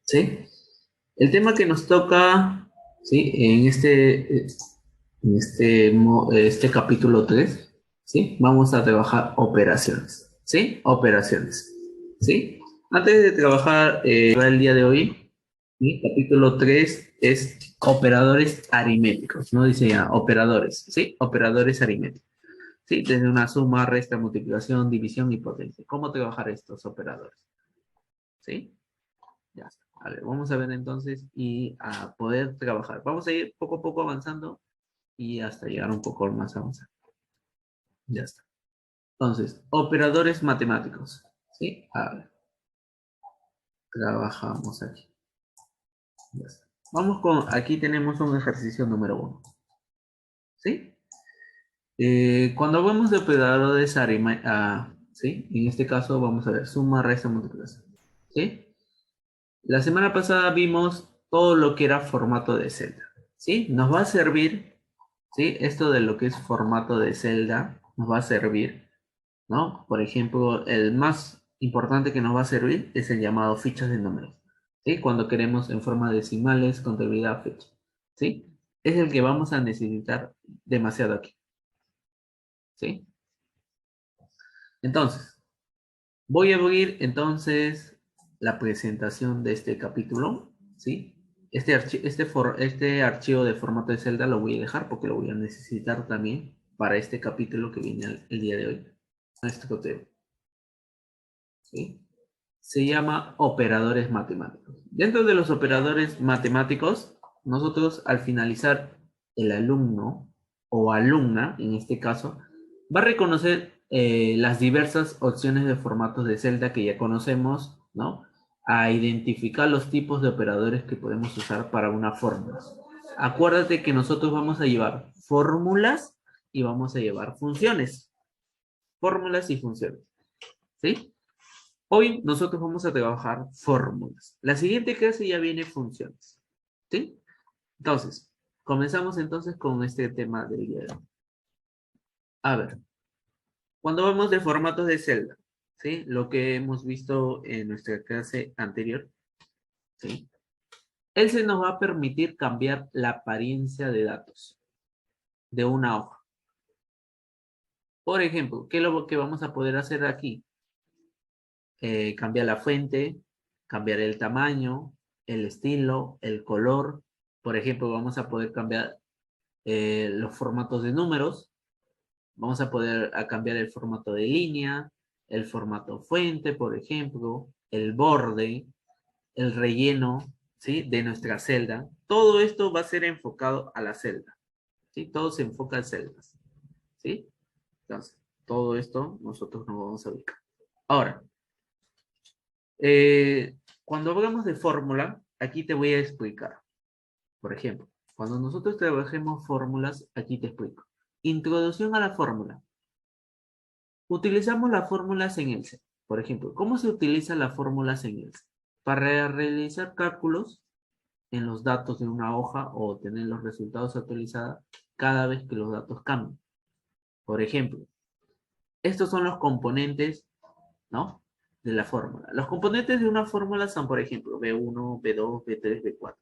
¿sí? El tema que nos toca, ¿sí? En este capítulo 3, ¿sí? Vamos a trabajar operaciones, ¿sí? Operaciones, ¿sí? Antes de trabajar el día de hoy, ¿sí? Capítulo 3 es operadores aritméticos, no dice ya, operadores, ¿sí? Operadores aritméticos, ¿sí? Desde una suma, resta, multiplicación, división y potencia. ¿Cómo trabajar estos operadores? ¿Sí? Ya está. A ver, vamos a ver entonces y a poder trabajar. Vamos a ir poco a poco avanzando y hasta llegar un poco más avanzado. Ya está. Entonces, operadores matemáticos. ¿Sí? A ver, trabajamos aquí. Ya está. Vamos con, aquí tenemos un ejercicio número 1. ¿Sí? Cuando hablamos de operadores ¿sí? En este caso vamos a ver suma, resta, multiplicación. ¿Sí? La semana pasada vimos todo lo que era formato de celda. ¿Sí? Nos va a servir, ¿sí? Esto de lo que es formato de celda nos va a servir, ¿no? Por ejemplo, el más importante que nos va a servir es el llamado fichas de números, ¿sí? Cuando queremos en forma de decimales, contabilidad, fecha, ¿sí? Es el que vamos a necesitar demasiado aquí, ¿sí? Entonces, voy a abrir entonces la presentación de este capítulo, ¿sí? Este archivo de formato de celda lo voy a dejar porque lo voy a necesitar también para este capítulo que viene el día de hoy. Este conteo, ¿sí? Se llama operadores matemáticos. Dentro de los operadores matemáticos, nosotros al finalizar el alumno o alumna, en este caso, va a reconocer las diversas opciones de formatos de celda que ya conocemos, ¿no? A identificar los tipos de operadores que podemos usar para una fórmula. Acuérdate que nosotros vamos a llevar fórmulas y vamos a llevar funciones. Fórmulas y funciones, ¿sí? Hoy nosotros vamos a trabajar fórmulas. La siguiente clase ya viene funciones, ¿sí? Entonces, comenzamos entonces con este tema del día de hoy. A ver, cuando vamos de formatos de celda, ¿sí? Lo que hemos visto en nuestra clase anterior, ¿sí? Él se nos va a permitir cambiar la apariencia de datos de una hoja. Por ejemplo, ¿qué es lo que vamos a poder hacer aquí? Cambiar la fuente, cambiar el tamaño, el estilo, el color. Por ejemplo, vamos a poder cambiar los formatos de números. Vamos a poder cambiar el formato de línea, el formato fuente, por ejemplo, el borde, el relleno, ¿sí? De nuestra celda. Todo esto va a ser enfocado a la celda, ¿sí? Todo se enfoca en celdas, ¿sí? Entonces, todo esto nosotros nos vamos a ubicar. Ahora, cuando hablamos de fórmula, aquí te voy a explicar. Por ejemplo, cuando nosotros trabajemos fórmulas, aquí te explico. Introducción a la fórmula. Utilizamos las fórmulas en Excel. Por ejemplo, ¿cómo se utilizan las fórmulas en Excel? Para realizar cálculos en los datos de una hoja o tener los resultados actualizados cada vez que los datos cambian. Por ejemplo, estos son los componentes, ¿no? De la fórmula. Los componentes de una fórmula son, por ejemplo, B1, B2, B3, B4.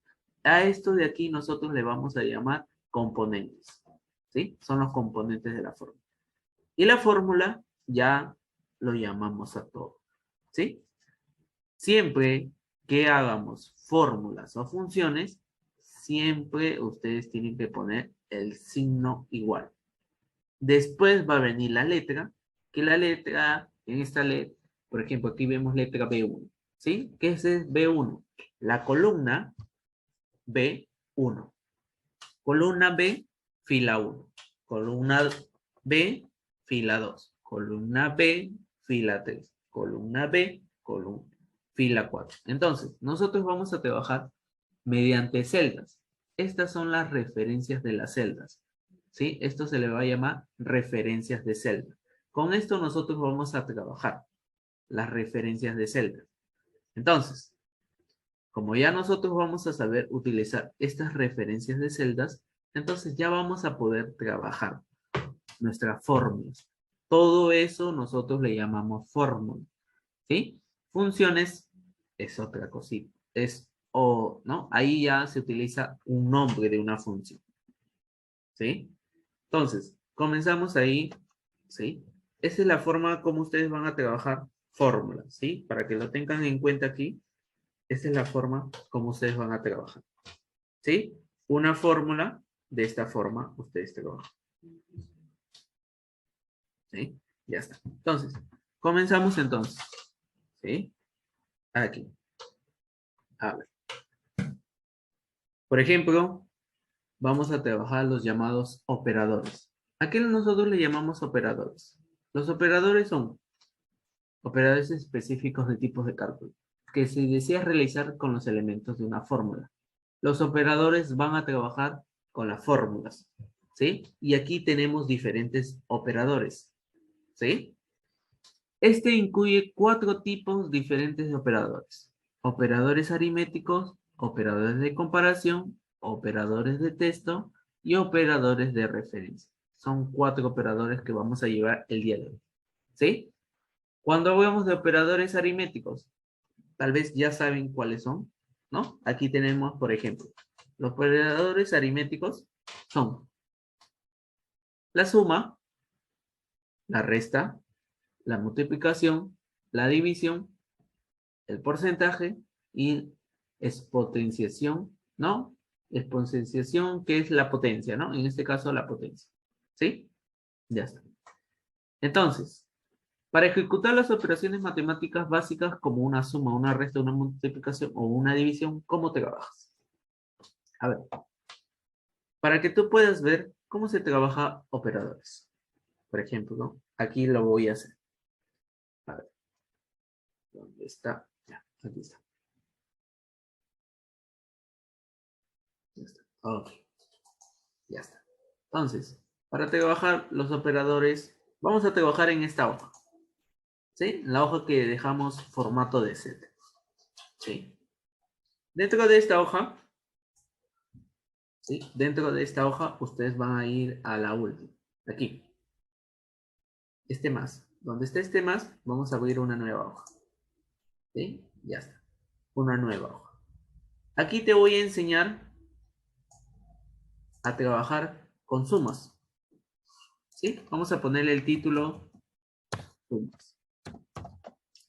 A esto de aquí nosotros le vamos a llamar componentes, ¿sí? Son los componentes de la fórmula. Y la fórmula ya lo llamamos a todo, ¿sí? Siempre que hagamos fórmulas o funciones, siempre ustedes tienen que poner el signo igual. Después va a venir la letra, que la letra, en esta letra, por ejemplo, aquí vemos letra B1, ¿sí? ¿Qué es B1? La columna B1. Columna B, fila 1. Columna B, fila 2. Columna B, fila 3. Columna B, fila 4. Entonces, nosotros vamos a trabajar mediante celdas. Estas son las referencias de las celdas, ¿sí? Esto se le va a llamar referencias de celda. Con esto nosotros vamos a trabajar las referencias de celda. Entonces, como ya nosotros vamos a saber utilizar estas referencias de celdas, entonces ya vamos a poder trabajar nuestras fórmulas. Todo eso nosotros le llamamos fórmula, ¿sí? Funciones es otra cosita, es o, ¿no? Ahí ya se utiliza un nombre de una función. ¿Sí? Entonces, comenzamos ahí, ¿sí? Esa es la forma como ustedes van a trabajar fórmulas, ¿sí? Para que lo tengan en cuenta aquí, esa es la forma como ustedes van a trabajar, ¿sí? Una fórmula, de esta forma, ustedes trabajan, ¿sí? Ya está. Entonces, comenzamos entonces, ¿sí? Aquí. A ver. Por ejemplo, vamos a trabajar los llamados operadores. ¿A qué nosotros le llamamos operadores? Los operadores son operadores específicos de tipos de cálculo que se desea realizar con los elementos de una fórmula. Los operadores van a trabajar con las fórmulas, ¿sí? Y aquí tenemos diferentes operadores, ¿sí? Este incluye 4 tipos diferentes de operadores. Operadores aritméticos, operadores de comparación, operadores de texto y operadores de referencia. Son 4 operadores que vamos a llevar el día de hoy. ¿Sí? Cuando hablamos de operadores aritméticos, tal vez ya saben cuáles son, ¿no? Aquí tenemos, por ejemplo, los operadores aritméticos son la suma, la resta, la multiplicación, la división, el porcentaje y exponenciación, ¿no? Exponenciación, que es la potencia, ¿no? En este caso, la potencia. ¿Sí? Ya está. Entonces, para ejecutar las operaciones matemáticas básicas como una suma, una resta, una multiplicación o una división, ¿cómo trabajas? A ver, para que tú puedas ver cómo se trabaja operadores. Por ejemplo, ¿no? Aquí lo voy a hacer. A ver, ¿dónde está? Ya, aquí está. Ya está. Ok, ya está. Entonces, para trabajar los operadores, vamos a trabajar en esta hoja. ¿Sí? La hoja que dejamos formato de set. ¿Sí? Dentro de esta hoja, ¿sí? Dentro de esta hoja, ustedes van a ir a la última. Aquí. Este más. Donde está este más, vamos a abrir una nueva hoja. ¿Sí? Ya está. Una nueva hoja. Aquí te voy a enseñar a trabajar con sumas. ¿Sí? Vamos a ponerle el título sumas.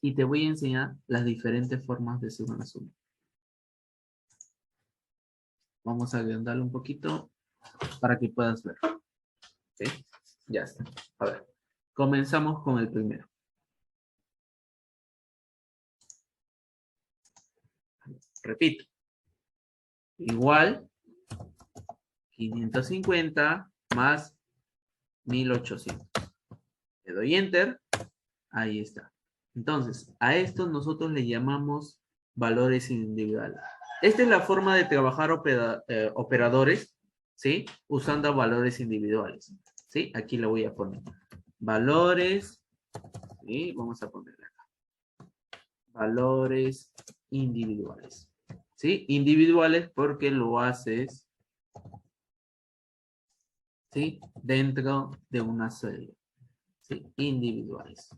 Y te voy a enseñar las diferentes formas de hacer una suma. Vamos a agrandarlo un poquito para que puedas ver. ¿Sí? Ya está. A ver, comenzamos con el primero. Repito. Igual 550 más 1800. Le doy enter. Ahí está. Entonces, a esto nosotros le llamamos valores individuales. Esta es la forma de trabajar operadores, ¿sí? Usando valores individuales, ¿sí? Aquí lo voy a poner. Valores, ¿sí? Vamos a ponerle acá. Valores individuales, ¿sí? Individuales porque lo haces, ¿sí? Dentro de una celda, ¿sí? Individuales.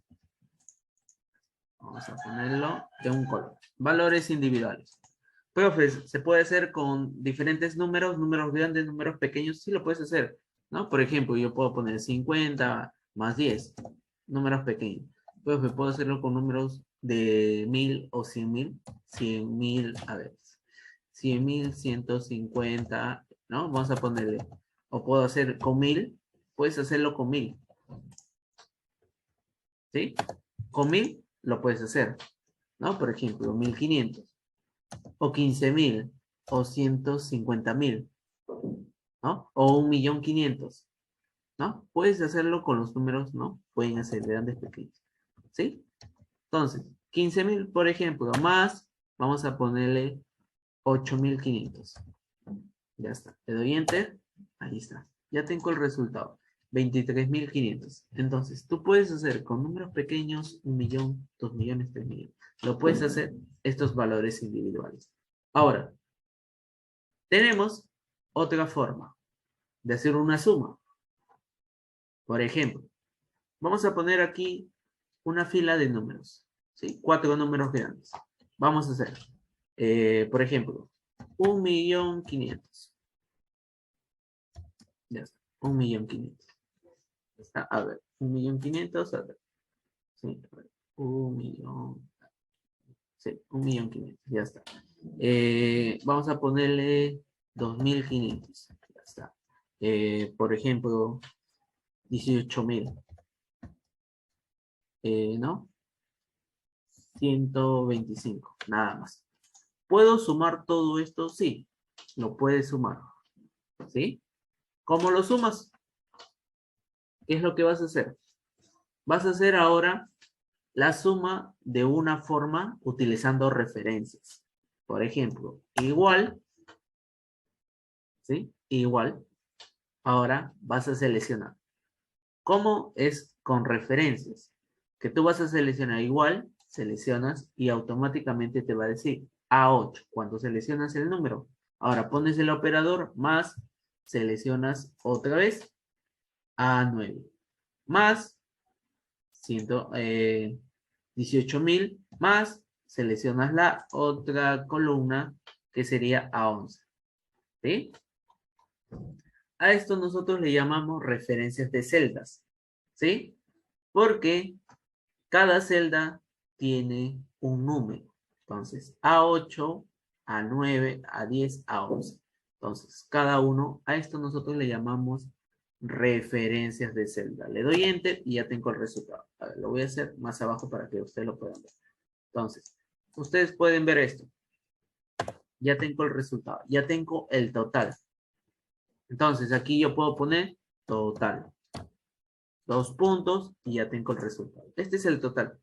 Vamos a ponerlo de un color. Valores individuales. Profe, ¿se puede hacer con diferentes números, números grandes, números pequeños? Sí lo puedes hacer, ¿no? Por ejemplo, yo puedo poner 50 más 10, números pequeños. Profe, puedo hacerlo con números de 1000 o 100.000. 100.000, a ver. 100.000, 150, ¿no? Vamos a ponerle. O puedo hacer con 1000, puedes hacerlo con 1000. ¿Sí? Con 1000 lo puedes hacer, ¿no? Por ejemplo, 1500, o 15.000, o 150.000, ¿no? O 1.500.000, ¿no? Puedes hacerlo con los números, ¿no? Pueden hacer grandes, pequeños, ¿sí? Entonces, 15.000, por ejemplo, más, vamos a ponerle 8.500. Ya está. Le doy enter. Ahí está. Ya tengo el resultado. 23.500. Entonces, tú puedes hacer con números pequeños 1.000.000, 2.000.000, 3.000.000. Lo puedes hacer estos valores individuales. Ahora, tenemos otra forma de hacer una suma. Por ejemplo, vamos a poner aquí una fila de números. ¿Sí? 4 números grandes. Vamos a hacer Por ejemplo, 1.500.000. Ya está, 1.500.000. Está, a ver, 1.500.000, a ver. Sí, a ver, 1.000.000. Sí, 1.500.000, ya está. Vamos a ponerle 2.500. Ya está. Por ejemplo, 18.000. ¿No? 125, nada más. ¿Puedo sumar todo esto? Sí, lo puedes sumar. ¿Sí? ¿Cómo lo sumas? ¿Qué es lo que vas a hacer? Vas a hacer ahora la suma de una forma utilizando referencias. Por ejemplo, igual, ¿sí? Igual. Ahora vas a seleccionar. ¿Cómo es con referencias? Que tú vas a seleccionar igual, seleccionas y automáticamente te va a decir A8 cuando seleccionas el número. Ahora pones el operador más, seleccionas otra vez A9 más 18.000 más, seleccionas la otra columna que sería A11. ¿Sí? A esto nosotros le llamamos referencias de celdas. ¿Sí? Porque cada celda tiene un número. Entonces, A8, A9, A10, A11. Entonces, cada uno, a esto nosotros le llamamos referencias de celda. Le doy Enter y ya tengo el resultado. A ver, lo voy a hacer más abajo para que ustedes lo puedan ver. Entonces, ustedes pueden ver esto. Ya tengo el resultado. Ya tengo el total. Entonces, aquí yo puedo poner total. 2 puntos y ya tengo el resultado. Este es el total.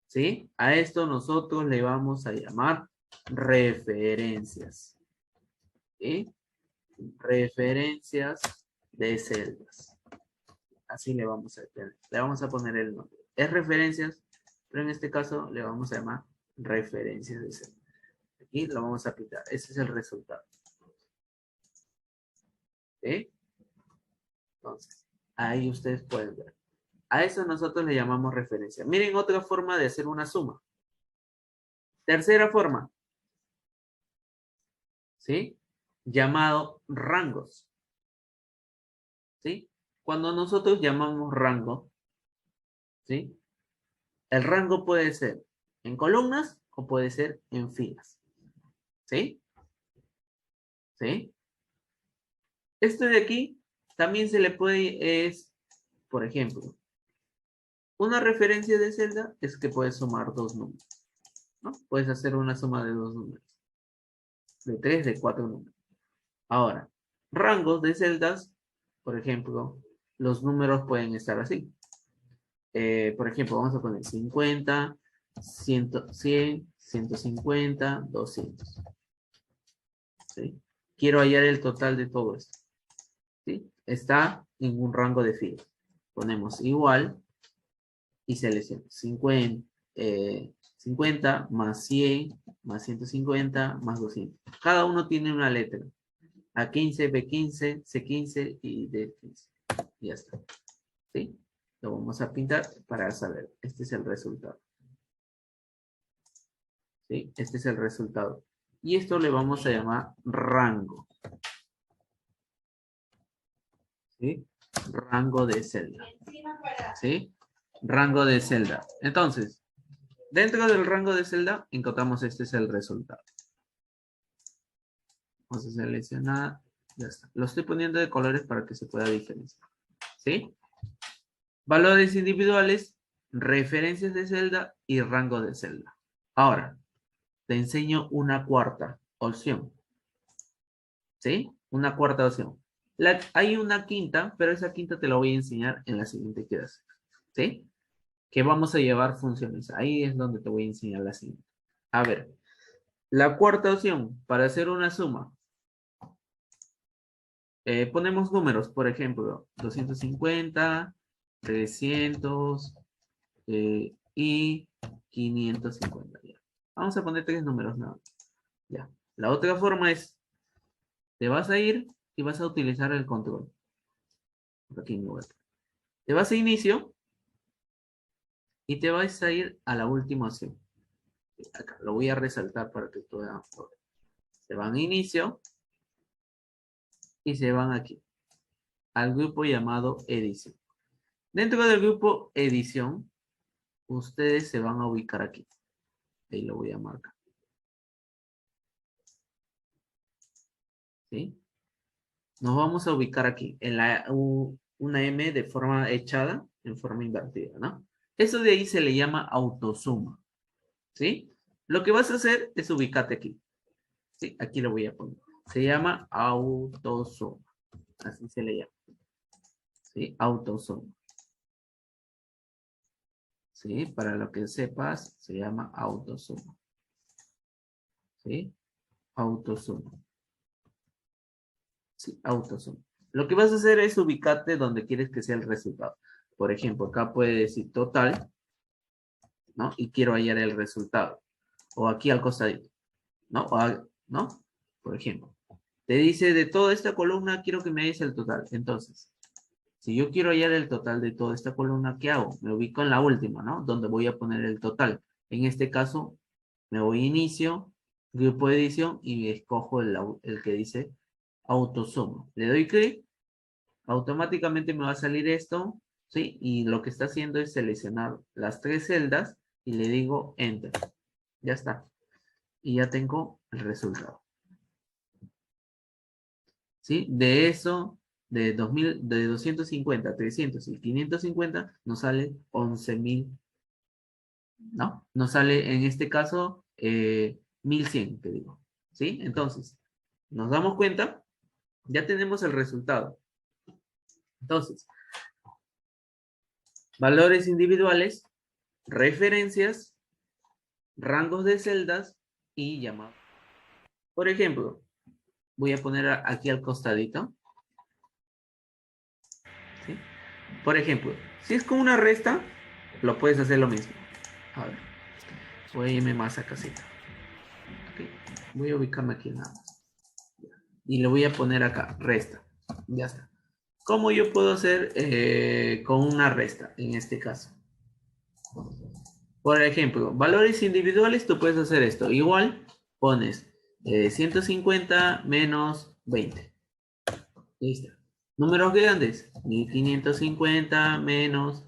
¿Sí? A esto nosotros le vamos a llamar referencias. ¿Sí? Referencias de celdas. Así le vamos a tener. Le vamos a poner el nombre. Es referencias, pero en este caso le vamos a llamar referencias de celdas. Aquí lo vamos a aplicar. Ese es el resultado. ¿Sí? Entonces, ahí ustedes pueden ver. A eso nosotros le llamamos referencia. Miren otra forma de hacer una suma. Tercera forma. ¿Sí? Llamado rangos. ¿Sí? Cuando nosotros llamamos rango, ¿sí? El rango puede ser en columnas o puede ser en filas. ¿Sí? ¿Sí? Esto de aquí también se le puede, por ejemplo, una referencia de celda es que puedes sumar dos números, ¿no? Puedes hacer una suma de dos números, de tres, de cuatro números. Ahora, rangos de celdas, por ejemplo, los números pueden estar así. Por ejemplo, vamos a poner 50, 100, 100, 150, 200. ¿Sí? Quiero hallar el total de todo esto. ¿Sí? Está en un rango de filas. Ponemos igual y seleccionamos 50 más 100 más 150 más 200. Cada uno tiene una letra. A15, B15, C15 y D15. Y ya está. ¿Sí? Lo vamos a pintar para saber. Este es el resultado. ¿Sí? Este es el resultado. Y esto le vamos a llamar rango. ¿Sí? Rango de celda. ¿Sí? Rango de celda. Entonces, dentro del rango de celda, encontramos este es el resultado. Vamos a seleccionar. Ya está. Lo estoy poniendo de colores para que se pueda diferenciar. ¿Sí? Valores individuales, referencias de celda y rango de celda. Ahora, te enseño una cuarta opción. ¿Sí? Una cuarta opción. Hay una quinta, pero esa quinta te la voy a enseñar en la siguiente clase. ¿Sí? Que vamos a llevar funciones. Ahí es donde te voy a enseñar la siguiente. A ver, la cuarta opción, para hacer una suma. Ponemos números, por ejemplo, 250, 300 y 550. Ya. Vamos a poner tres números nada. Ya. La otra forma es, te vas a ir y vas a utilizar el control. Aquí me voy. Te vas a inicio y te vas a ir a la última opción. Acá lo voy a resaltar para que tú veas. Se van a inicio y se van aquí, al grupo llamado edición. Dentro del grupo edición, ustedes se van a ubicar aquí. Ahí lo voy a marcar. ¿Sí? Nos vamos a ubicar aquí, en una M de forma echada, en forma invertida, ¿no? Eso de ahí se le llama autosuma, ¿sí? Lo que vas a hacer es ubicarte aquí. Sí, aquí lo voy a poner. Se llama autosuma. Así se le llama. ¿Sí? Autosuma. ¿Sí? Para lo que sepas, se llama autosuma. ¿Sí? Autosuma. Sí, autosuma. Lo que vas a hacer es ubicarte donde quieres que sea el resultado. Por ejemplo, acá puede decir total, ¿no? Y quiero hallar el resultado. O aquí al costadito, ¿no? ¿no? Por ejemplo, te dice de toda esta columna quiero que me des el total. Entonces, si yo quiero hallar el total de toda esta columna, ¿qué hago? Me ubico en la última, ¿no? Donde voy a poner el total. En este caso, me voy a inicio, grupo de edición y escojo el que dice autosuma. Le doy clic, automáticamente me va a salir esto, ¿sí? Y lo que está haciendo es seleccionar las 3 celdas y le digo Enter. Ya está. Y ya tengo el resultado. ¿Sí? De eso, de 250, 300 y 550, nos sale 11.000, ¿no? Nos sale en este caso 1.100, te digo. ¿Sí? Entonces, nos damos cuenta, ya tenemos el resultado. Entonces, valores individuales, referencias, rangos de celdas y llamados. Por ejemplo, voy a poner aquí al costadito. ¿Sí? Por ejemplo, si es con una resta, lo puedes hacer lo mismo. A ver, voy a irme más a casita. Okay. Voy a ubicarme aquí nada más. Y le voy a poner acá, resta. Ya está. ¿Cómo yo puedo hacer con una resta en este caso? Por ejemplo, valores individuales, tú puedes hacer esto. Igual pones 150 menos 20. Listo. Números grandes. 1550 menos,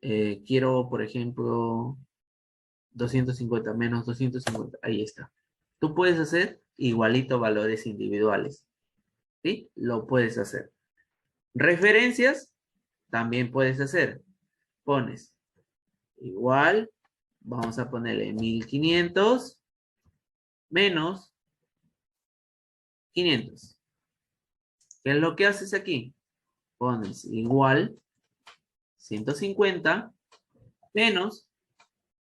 quiero, por ejemplo, 250 menos 250. Ahí está. Tú puedes hacer igualito valores individuales. ¿Sí? Lo puedes hacer. Referencias, también puedes hacer. Pones igual, vamos a ponerle 1500 menos 500. ¿Qué es lo que haces aquí? Pones igual 150 menos,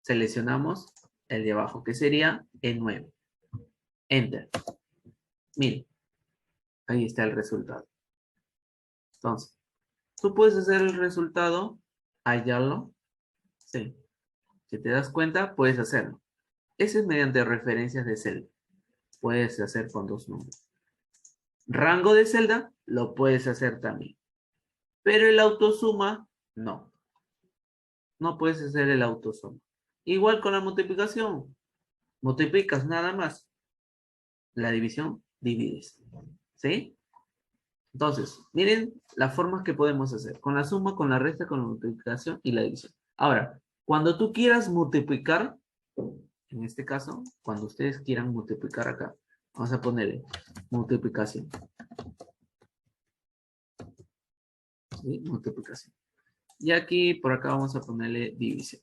seleccionamos el de abajo, que sería el 9. Enter. 1000. Ahí está el resultado. Entonces, tú puedes hacer el resultado, hallarlo. Sí. Si te das cuenta, puedes hacerlo. Ese es mediante referencias de celda. Puedes hacer con 2 números. Rango de celda, lo puedes hacer también. Pero el autosuma, no. No puedes hacer el autosuma. Igual con la multiplicación. Multiplicas nada más. La división, divides. ¿Sí? Entonces, miren las formas que podemos hacer. Con la suma, con la resta, con la multiplicación y la división. Ahora, cuando tú quieras multiplicar, en este caso, cuando ustedes quieran multiplicar acá, vamos a ponerle multiplicación. ¿Sí? Multiplicación. Y aquí, por acá, vamos a ponerle división.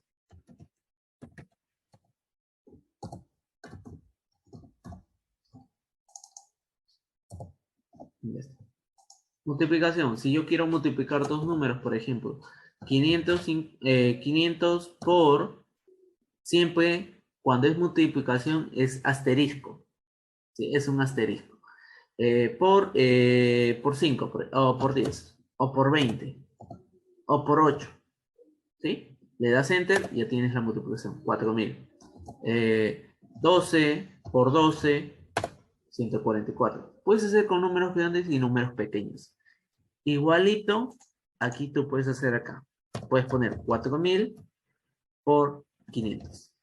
Ya está. Multiplicación. Si yo quiero multiplicar dos números, por ejemplo, 500 por, siempre cuando es multiplicación es asterisco. ¿Sí? Es un asterisco. Por 5, o por 10, o por 20, o por 8. ¿Sí? Le das enter y ya tienes la multiplicación. 4000. 12 por 12, 144. Puedes hacer con números grandes y números pequeños. Igualito, aquí tú puedes hacer acá. Puedes poner 4000 por 500.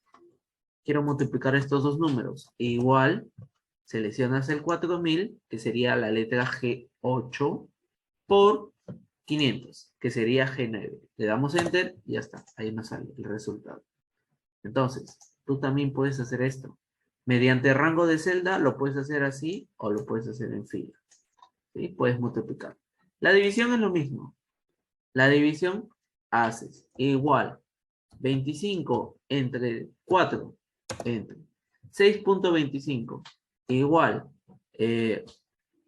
quiero multiplicar estos dos números. Igual, seleccionas el 4000, que sería la letra G8, por 500, que sería G9. Le damos Enter y ya está. Ahí nos sale el resultado. Entonces, tú también puedes hacer esto. Mediante rango de celda, lo puedes hacer así o lo puedes hacer en fila. ¿Sí? Puedes multiplicar. La división es lo mismo. La división haces igual 25 entre 4 entre 6.25 igual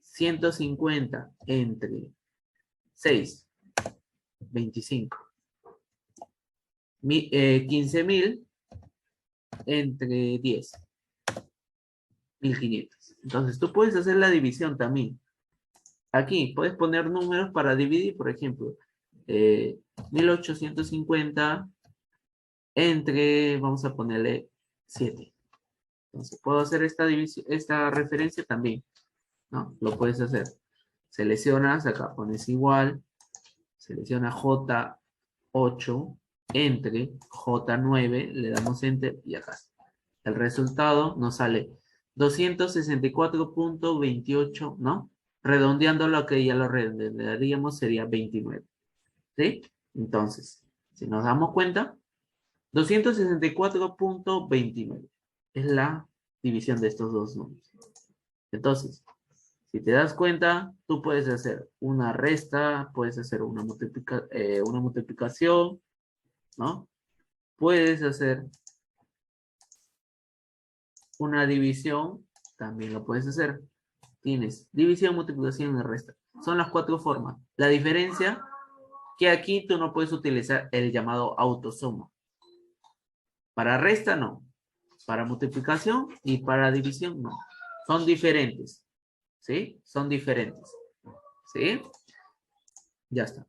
150 entre 6, 25. 15.000 entre 10, 1.500. Entonces tú puedes hacer la división también. Aquí puedes poner números para dividir, por ejemplo, 1850 entre, vamos a ponerle 7. Entonces puedo hacer esta división, esta referencia también, ¿no? Lo puedes hacer. Seleccionas, acá pones igual, selecciona J8 entre J9, le damos Enter y acá. El resultado nos sale 264.28, ¿no? Redondeando lo que ya lo redondearíamos sería 29. ¿Sí? Entonces, si nos damos cuenta, 264.29 es la división de estos dos números. Entonces, si te das cuenta, tú puedes hacer una resta, puedes hacer una multiplicación, ¿no? Puedes hacer una división, también lo puedes hacer. Tienes división, multiplicación y resta. Son las 4 formas. La diferencia que aquí tú no puedes utilizar el llamado autosuma. Para resta no. Para multiplicación y para división no. Son diferentes. ¿Sí? Son diferentes. ¿Sí? Ya está.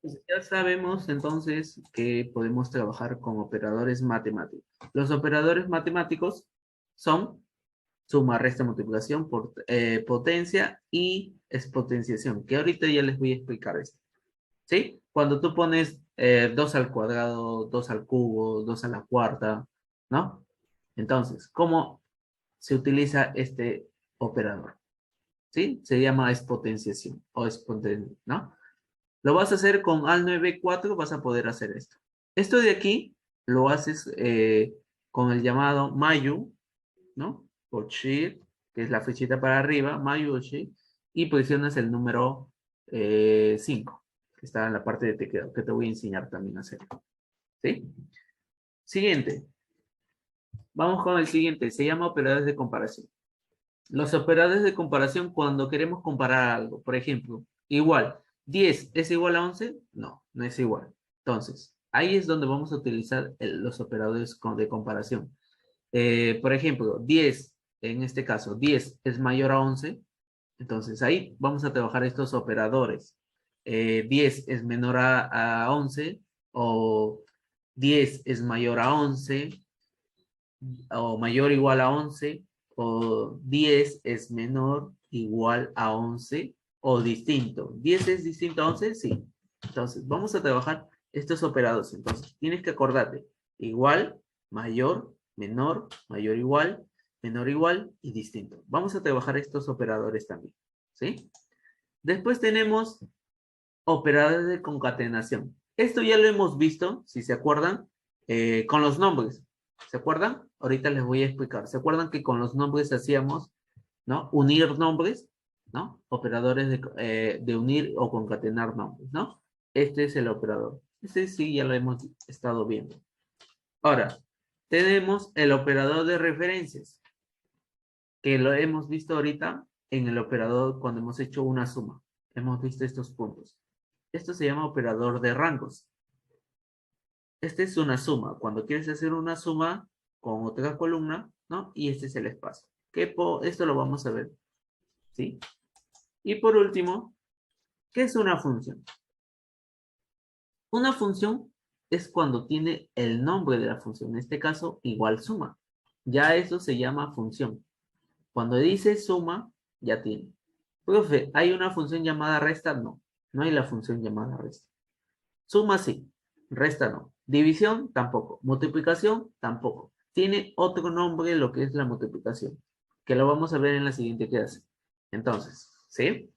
Pues ya sabemos entonces que podemos trabajar con operadores matemáticos. Los operadores matemáticos son suma, resta, multiplicación, potencia y exponenciación, que ahorita ya les voy a explicar esto. ¿Sí? Cuando tú pones 2 al cuadrado, 2 al cubo, 2 a la cuarta, ¿no? Entonces, ¿cómo se utiliza este operador? ¿Sí? Se llama exponenciación o ¿no? Lo vas a hacer con al9-4, vas a poder hacer esto. Esto de aquí lo haces con el llamado mayu, ¿no? O shift, que es la flechita para arriba, mayu o shift, y posicionas el número 5, que está en la parte de teclado, que te voy a enseñar también a hacerlo. ¿Sí? Siguiente. Vamos con el siguiente, se llama operadores de comparación. Los operadores de comparación cuando queremos comparar algo, por ejemplo, igual, 10 es igual a 11, no, no es igual. Entonces, ahí es donde vamos a utilizar los operadores de comparación. Por ejemplo, 10, en este caso, 10 es mayor a 11, entonces ahí vamos a trabajar estos operadores. 10 es menor a 11 o 10 es mayor a 11 o mayor o igual a 11 o 10 es menor igual a 11 o distinto. ¿10 es distinto a 11? Sí. Entonces, vamos a trabajar estos operados. Entonces, tienes que acordarte. Igual, mayor, mayor igual, menor igual y distinto. Vamos a trabajar estos operadores también. ¿Sí? Después tenemos operadores de concatenación. Esto ya lo hemos visto, si se acuerdan, con los nombres. ¿Se acuerdan? Ahorita les voy a explicar. ¿Se acuerdan que con los nombres hacíamos, ¿no? Unir nombres, ¿no? Operadores de unir o concatenar nombres, ¿no? Este es el operador. Este sí ya lo hemos estado viendo. Ahora, tenemos el operador de referencias, que lo hemos visto ahorita en el operador cuando hemos hecho una suma. Hemos visto estos puntos. Esto se llama operador de rangos. Esta es una suma. Cuando quieres hacer una suma con otra columna, ¿no? Y este es el espacio. Esto lo vamos a ver. ¿Sí? Y por último, ¿qué es una función? Una función es cuando tiene el nombre de la función. En este caso, igual suma. Ya eso se llama función. Cuando dice suma, ya tiene. Profe, ¿hay una función llamada resta? No. No hay la función llamada resta. Suma sí. Resta no. División tampoco. Multiplicación tampoco. tiene otro nombre lo que es la multiplicación, que lo vamos a ver en la siguiente clase. Entonces, ¿sí?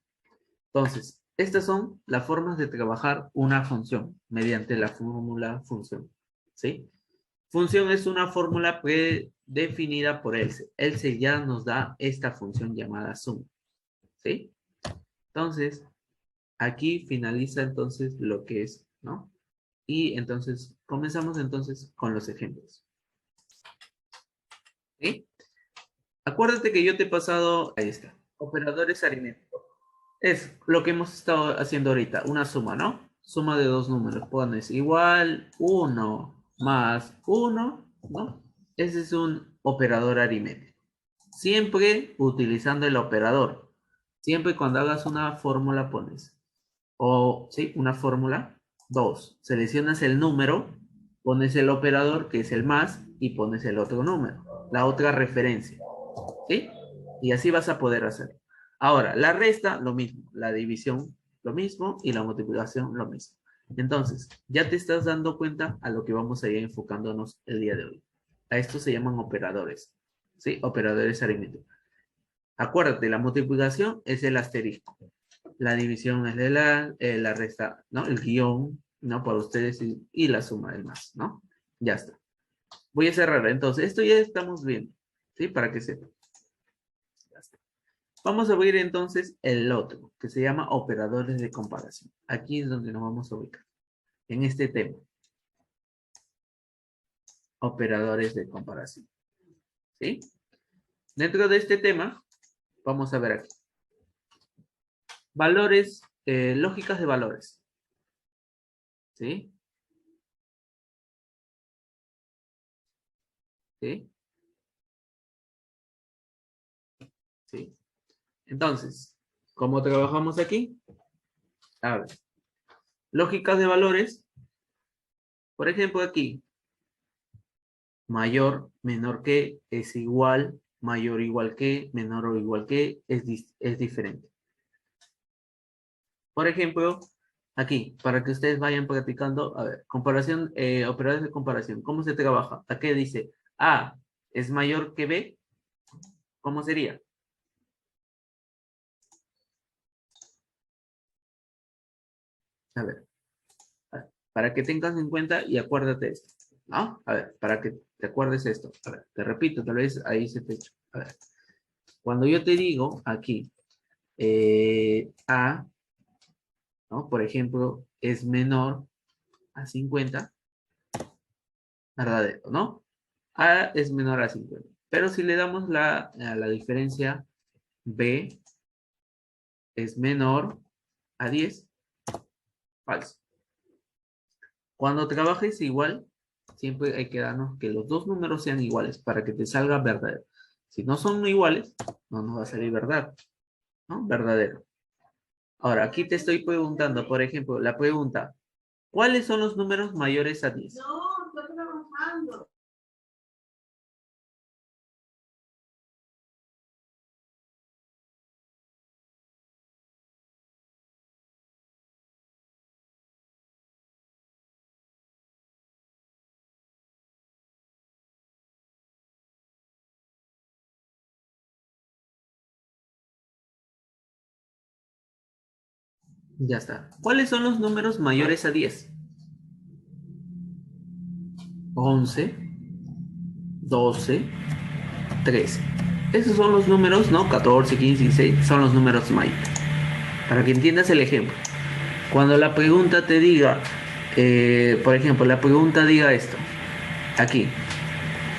Entonces, estas son las formas de trabajar una función mediante la fórmula función, ¿sí? Función es una fórmula predefinida por Else. Else ya nos da esta función llamada sum, ¿sí? Entonces, aquí finaliza entonces lo que es, ¿no? Y entonces, comenzamos entonces con los ejemplos, ¿sí? Acuérdate que yo te he pasado, ahí está, operadores aritméticos. Es lo que hemos estado haciendo ahorita, una suma, ¿no? Suma de dos números. Pones igual 1 más 1, ¿no? Ese es un operador aritmético. Siempre utilizando el operador. Siempre cuando hagas una fórmula pones, o, ¿sí? Una fórmula, 2. Seleccionas el número, pones el operador, que es el más, y pones el otro número, la otra referencia. ¿Sí? Y así vas a poder hacer. Ahora, la resta, lo mismo. La división, lo mismo. Y la multiplicación, lo mismo. Entonces, ya te estás dando cuenta a lo que vamos a ir enfocándonos el día de hoy. A esto se llaman operadores. ¿Sí? Operadores aritméticos. Acuérdate, la multiplicación es el asterisco. La división es de la resta, ¿no? El guión, ¿no? Para ustedes y la suma del más, ¿no? Ya está. Voy a cerrar. Entonces, esto ya estamos viendo. ¿Sí? Para que sepan. Vamos a ver entonces el otro, que se llama operadores de comparación. Aquí es donde nos vamos a ubicar, en este tema. Operadores de comparación. ¿Sí? Dentro de este tema, vamos a ver aquí. Valores, lógicas de valores. ¿Sí? ¿Sí? ¿Sí? Entonces, ¿cómo trabajamos aquí? A ver, lógicas de valores. Por ejemplo, aquí, mayor, menor que, es igual, mayor igual que, menor o igual que, es diferente. Por ejemplo, aquí, para que ustedes vayan practicando, a ver, comparación, operadores de comparación, ¿cómo se trabaja? Aquí dice, A es mayor que B, ¿cómo sería? A ver, para que tengas en cuenta y acuérdate esto, ¿no? A ver, para que te acuerdes esto. A ver, te repito, tal vez ahí se te echó. A ver, cuando yo te digo aquí, A, ¿no? Por ejemplo, es menor a 50, verdadero, ¿no? A es menor a 50. Pero si le damos a la diferencia B es menor a 10, falso. Cuando trabajes igual, siempre hay que darnos que los dos números sean iguales para que te salga verdadero. Si no son iguales, no nos va a salir verdad, ¿no? Verdadero. Ahora, aquí te estoy preguntando, por ejemplo, la pregunta, ¿cuáles son los números mayores a 10? No, estoy trabajando. Ya está. ¿Cuáles son los números mayores a 10? 11, 12, 13. Esos son los números, ¿no? 14, 15, 16, son los números mayores. Para que entiendas el ejemplo. Cuando la pregunta te diga, por ejemplo, la pregunta diga esto. Aquí.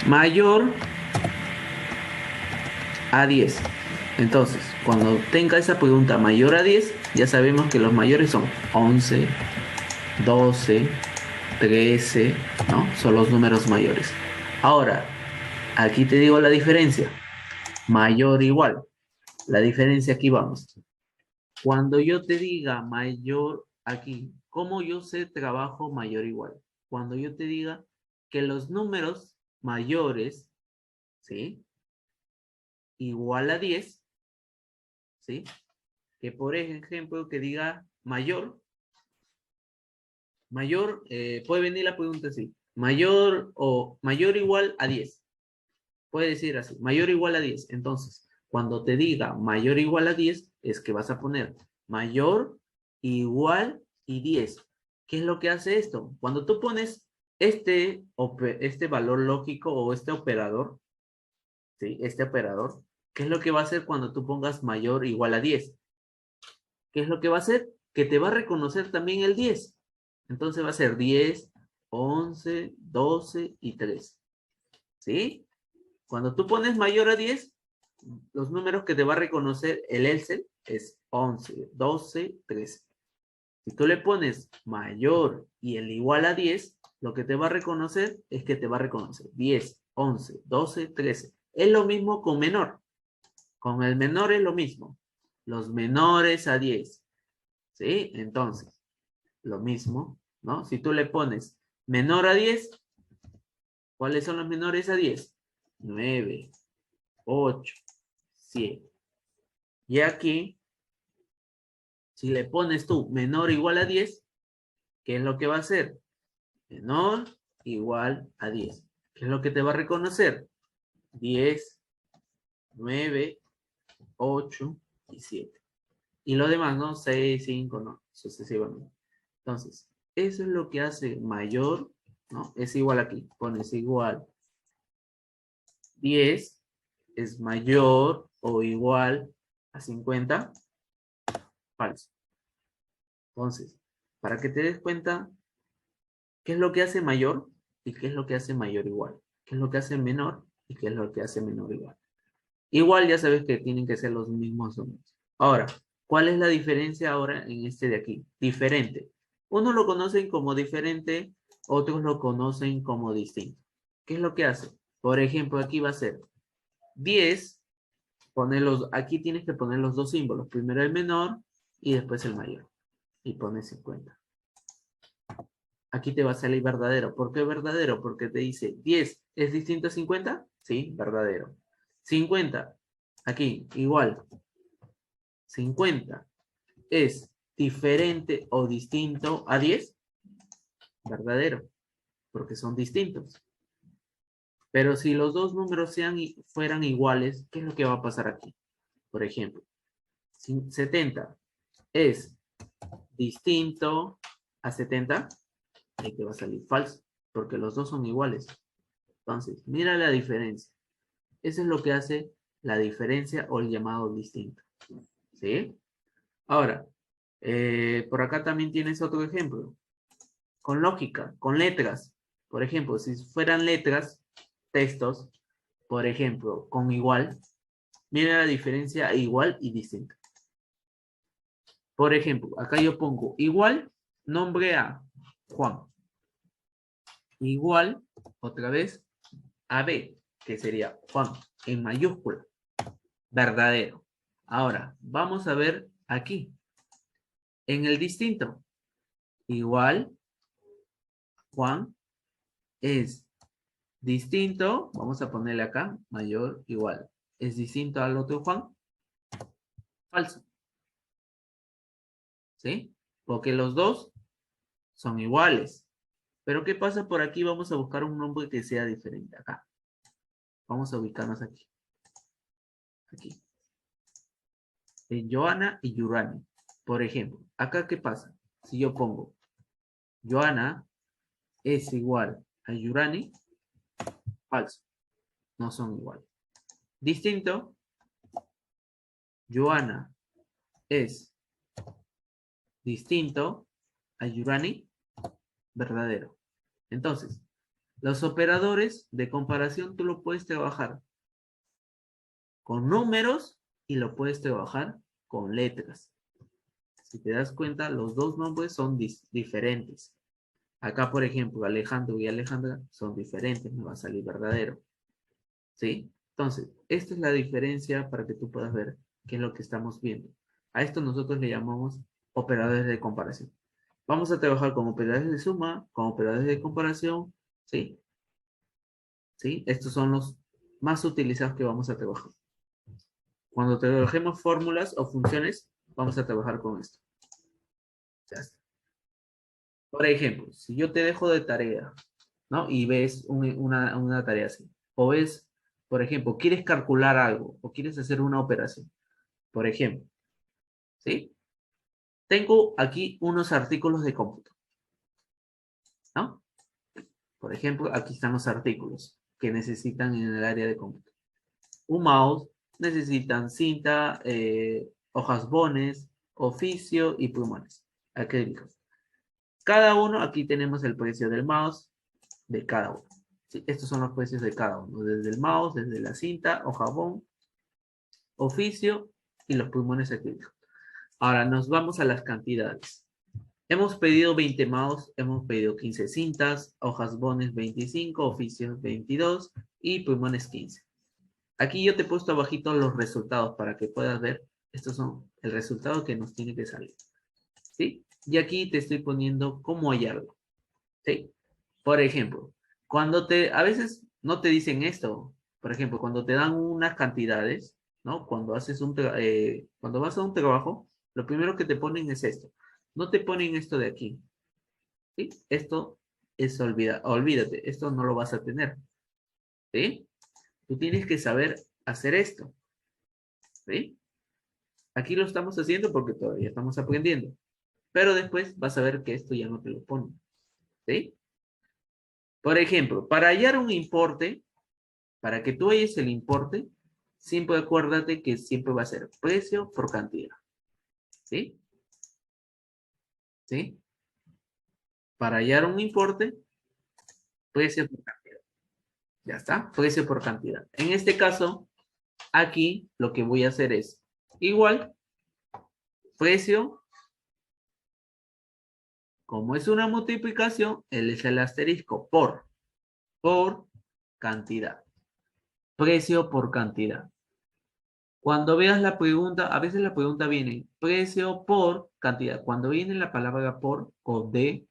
Mayor a 10. Entonces, cuando tenga esa pregunta mayor a 10, ya sabemos que los mayores son 11, 12, 13, ¿no? Son los números mayores. Ahora, aquí te digo la diferencia. Mayor igual. La diferencia aquí vamos. Cuando yo te diga mayor aquí, ¿cómo yo sé trabajo mayor igual? Cuando yo te diga que los números mayores, ¿sí? Igual a 10, ¿sí? Que por ejemplo que diga mayor, puede venir la pregunta así, mayor o mayor igual a 10. puede decir así, mayor o igual a 10. Entonces, cuando te diga mayor o igual a 10, es que vas a poner mayor, igual y 10. ¿Qué es lo que hace esto? Cuando tú pones este valor lógico o este operador, ¿sí? Este operador, ¿qué es lo que va a hacer cuando tú pongas mayor o igual a 10? ¿Qué es lo que va a hacer? Que te va a reconocer también el 10. Entonces va a ser 10, 11, 12 y 3. ¿Sí? Cuando tú pones mayor a 10, los números que te va a reconocer el Excel es 11, 12, 13. Si tú le pones mayor y el igual a 10, lo que te va a reconocer es que te va a reconocer 10, 11, 12, 13. Es lo mismo con menor. Con el menor es lo mismo. Los menores a 10. ¿Sí? Entonces, lo mismo, ¿no? Si tú le pones menor a 10, ¿cuáles son los menores a 10? 9, 8, 7. Y aquí, si le pones tú menor o igual a 10, ¿qué es lo que va a hacer? Menor igual a 10. ¿Qué es lo que te va a reconocer? 10, 9, 8 y 7. Y lo demás, ¿no? 6, 5, no, sucesivamente. Entonces, eso es lo que hace mayor, ¿no? Es igual aquí. Pones igual 10 es mayor o igual a 50. Falso. Entonces, para que te des cuenta, ¿qué es lo que hace mayor y qué es lo que hace mayor igual? ¿Qué es lo que hace menor y qué es lo que hace menor igual? Igual ya sabes que tienen que ser los mismos números. Ahora, ¿cuál es la diferencia ahora en este de aquí? Diferente. Uno lo conocen como diferente, otros lo conocen como distinto. ¿Qué es lo que hace? Por ejemplo, aquí va a ser 10, aquí tienes que poner los dos símbolos. Primero el menor y después el mayor. Y pones 50. Aquí te va a salir verdadero. ¿Por qué verdadero? Porque te dice 10 es distinto a 50. Sí, verdadero. 50, aquí, igual. 50 es diferente o distinto a 10. Verdadero, porque son distintos. Pero si los dos números fueran iguales, ¿qué es lo que va a pasar aquí? Por ejemplo, 70 es distinto a 70, ahí te va a salir falso, porque los dos son iguales. Entonces, mira la diferencia. Eso es lo que hace la diferencia o el llamado distinto. ¿Sí? Ahora, por acá también tienes otro ejemplo. Con lógica, con letras. Por ejemplo, si fueran letras, textos, por ejemplo, con igual, mira la diferencia igual y distinto. Por ejemplo, acá yo pongo igual, nombre a Juan. Igual, otra vez, a B, que sería Juan, en mayúscula. Verdadero. Ahora, vamos a ver aquí. En el distinto. Igual, Juan, es distinto. Vamos a ponerle acá, mayor, igual. ¿Es distinto al otro Juan? Falso. ¿Sí? Porque los dos son iguales. Pero ¿qué pasa por aquí? Vamos a buscar un nombre que sea diferente. Acá. Vamos a ubicarnos aquí. Aquí. Joana y Yurani. Por ejemplo, acá ¿qué pasa? Si yo pongo Joana es igual a Yurani, falso. No son iguales. Distinto, Joana es distinto a Yurani, verdadero. Entonces, los operadores de comparación tú lo puedes trabajar con números y lo puedes trabajar con letras. Si te das cuenta, los dos nombres son diferentes. Acá, por ejemplo, Alejandro y Alejandra son diferentes, me va a salir verdadero. ¿Sí? Entonces, esta es la diferencia para que tú puedas ver qué es lo que estamos viendo. A esto nosotros le llamamos operadores de comparación. Vamos a trabajar con operadores de suma, con operadores de comparación, ¿sí? ¿Sí? Estos son los más utilizados que vamos a trabajar. Cuando trabajemos fórmulas o funciones, vamos a trabajar con esto. Ya está. Por ejemplo, si yo te dejo de tarea, ¿no? Y ves una tarea así. O ves, Por ejemplo, quieres calcular algo o quieres hacer una operación. Por ejemplo, ¿sí? Tengo aquí unos artículos de cómputo, ¿no? Por ejemplo, aquí están los artículos que necesitan en el área de cómputo. Un mouse, necesitan cinta, hojas bones, oficio y plumones acrílicos. Cada uno, aquí tenemos el precio del mouse de cada uno. ¿Sí? Estos son los precios de cada uno, desde el mouse, desde la cinta, hoja bon, oficio y los pulmones acrílicos. Ahora nos vamos a las cantidades. Hemos pedido 20 mouse, hemos pedido 15 cintas, hojas bones 25, oficios 22 y pulmones 15. Aquí yo te he puesto abajito los resultados para que puedas ver. Estos son el resultado que nos tiene que salir. ¿Sí? Y aquí te estoy poniendo cómo hallarlo. ¿Sí? Por ejemplo, a veces no te dicen esto. Por ejemplo, cuando te dan unas cantidades, ¿no? Cuando vas a un trabajo, lo primero que te ponen es esto. No te ponen esto de aquí. ¿Sí? Esto es olvídate, esto no lo vas a tener. ¿Sí? Tú tienes que saber hacer esto. ¿Sí? Aquí lo estamos haciendo porque todavía estamos aprendiendo. Pero después vas a ver que esto ya no te lo pone. ¿Sí? Por ejemplo, para hallar un importe, para que tú halles el importe, siempre acuérdate que siempre va a ser precio por cantidad. ¿Sí? ¿Sí? Para hallar un importe, precio por cantidad. Ya está, precio por cantidad. En este caso, aquí lo que voy a hacer es igual, precio, como es una multiplicación, él es el asterisco por cantidad. Precio por cantidad. Cuando veas la pregunta, a veces la pregunta viene precio por cantidad. Cuando viene la palabra por o de,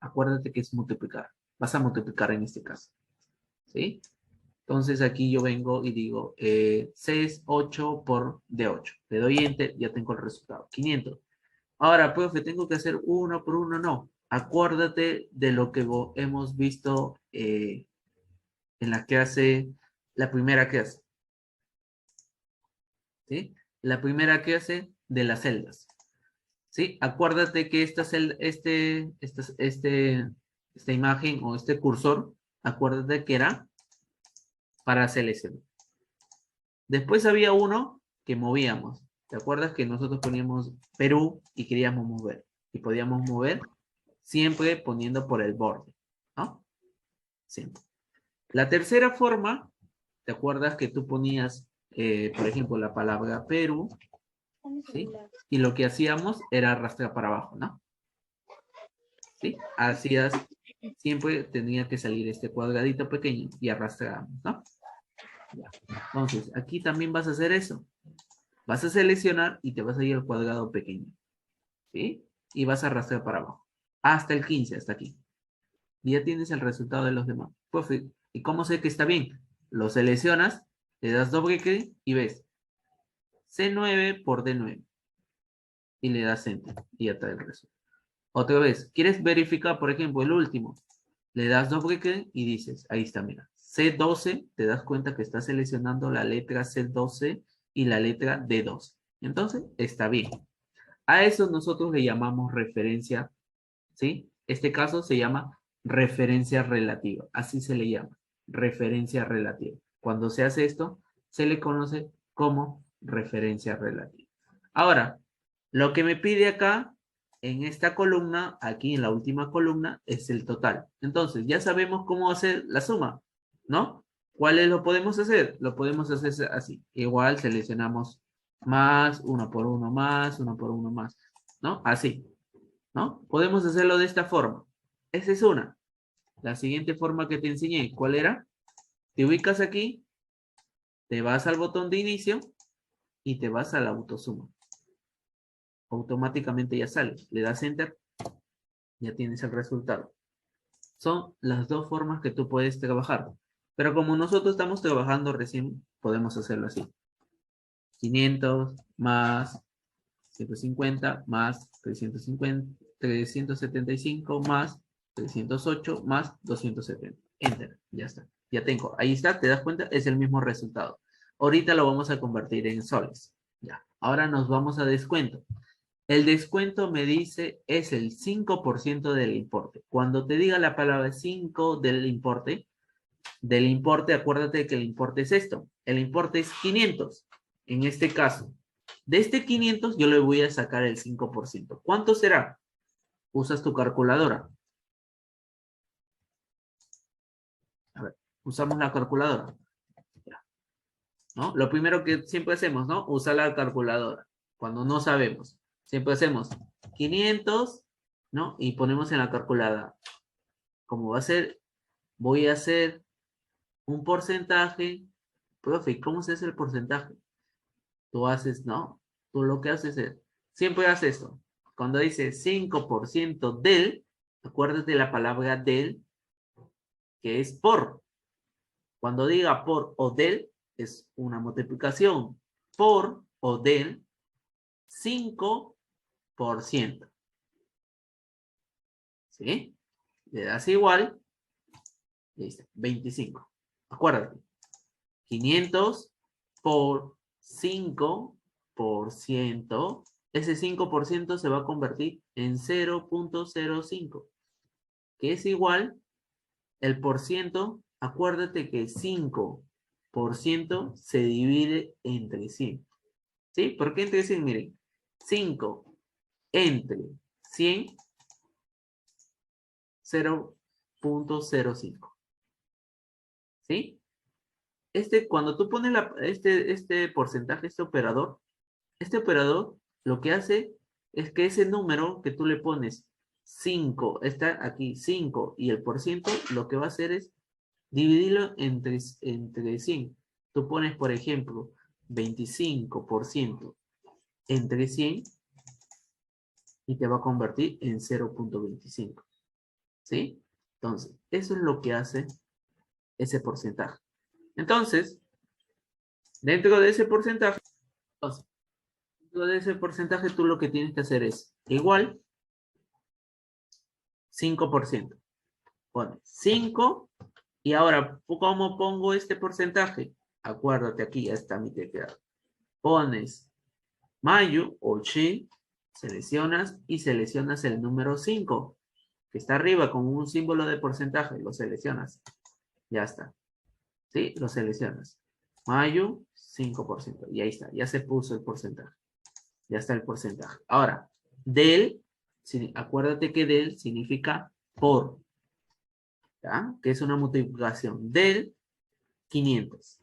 acuérdate que es multiplicar. Vas a multiplicar en este caso. ¿Sí? Entonces aquí yo vengo y digo, C es 8 por D8. Le doy Enter, ya tengo el resultado. 500. Ahora, profe, ¿tengo que hacer uno por uno? No. Acuérdate de lo que hemos visto en la clase, la primera clase. ¿Sí? La primera clase de las celdas. ¿Sí? Acuérdate que esta imagen o este cursor, acuérdate que era para seleccionar. Después había uno que movíamos. ¿Te acuerdas que nosotros poníamos Perú y queríamos mover? Y podíamos mover siempre poniendo por el borde, ¿no? Siempre. La tercera forma, ¿te acuerdas que tú ponías, por ejemplo, la palabra Perú? ¿Sí? Y lo que hacíamos era arrastrar para abajo, ¿no? ¿Sí? Hacías, siempre tenía que salir este cuadradito pequeño y arrastramos, ¿no? Ya. Entonces, aquí también vas a hacer eso. Vas a seleccionar y te vas a ir al cuadrado pequeño, ¿sí? Y vas a arrastrar para abajo. Hasta el 15, hasta aquí. Y ya tienes el resultado de los demás. Profe, ¿y cómo sé que está bien? Lo seleccionas, le das doble clic y ves C9 por D9. Y le das Enter y ya está el resultado. Otra vez, ¿quieres verificar, por ejemplo, el último? Le das doble clic y dices, ahí está, mira, C12, te das cuenta que está seleccionando la letra C12 y la letra D12. Entonces, está bien. A eso nosotros le llamamos referencia, ¿sí? Este caso se llama referencia relativa, así se le llama, referencia relativa. Cuando se hace esto, se le conoce como referencia relativa. Ahora, lo que me pide acá, en esta columna, aquí en la última columna, es el total. Entonces, ya sabemos cómo hacer la suma, ¿no? ¿Cuáles lo podemos hacer? Lo podemos hacer así. Igual seleccionamos más, uno por uno más, uno por uno más, ¿no? Así, ¿no? Podemos hacerlo de esta forma. Esa es una. La siguiente forma que te enseñé, ¿cuál era? Te ubicas aquí, te vas al botón de inicio y te vas a la autosuma. Automáticamente ya sale. Le das Enter, ya tienes el resultado. Son las dos formas que tú puedes trabajar. Pero como nosotros estamos trabajando recién, podemos hacerlo así. 500 más 150 más 375 más 308 más 270. Enter, ya está. Ya tengo. Ahí está, ¿te das cuenta? Es el mismo resultado. Ahorita lo vamos a convertir en soles. Ya. Ahora nos vamos a descuento. El descuento me dice es el 5% del importe. Cuando te diga la palabra 5 del importe, acuérdate que el importe es esto. El importe es 500. En este caso, de este 500 yo le voy a sacar el 5%. ¿Cuánto será? Usas tu calculadora. A ver, usamos la calculadora. ¿No? Lo primero que siempre hacemos, ¿no? Usar la calculadora. Cuando no sabemos. Siempre hacemos 500, ¿no? Y ponemos en la calculadora. Como va a ser, voy a hacer un porcentaje. Profe, ¿cómo se hace el porcentaje? Tú haces, ¿no? Tú lo que haces es, siempre haces esto. Cuando dice 5% del, acuérdate de la palabra del, que es por. Cuando diga por o del, es una multiplicación. Por o del 5%. ¿Sí? Le das igual. Listo. 25. Acuérdate. 500 por 5%. Ese 5% se va a convertir en 0.05. Que es igual el por ciento. Acuérdate que 5% se divide entre 100. ¿Sí? ¿Por qué entre 100? Miren. 5 entre 100, 0.05. ¿Sí? Cuando tú pones este porcentaje, este operador lo que hace es que ese número que tú le pones 5, está aquí 5 y el por ciento, lo que va a hacer es dividirlo entre 100. Tú pones, por ejemplo, 25% entre 100 y te va a convertir en 0.25. ¿Sí? Entonces, eso es lo que hace ese porcentaje. Entonces, dentro de ese porcentaje, tú lo que tienes que hacer es igual 5%. Pones 5 y ahora, ¿cómo pongo este porcentaje? Acuérdate aquí, ya está mi teclado. Pones mayo o chi, seleccionas y seleccionas el número 5, que está arriba con un símbolo de porcentaje, lo seleccionas. Ya está. ¿Sí? Lo seleccionas. Mayo, 5%. Y ahí está, ya se puso el porcentaje. Ya está el porcentaje. Ahora, del, acuérdate que del significa por, ¿ya? Que es una multiplicación del 500.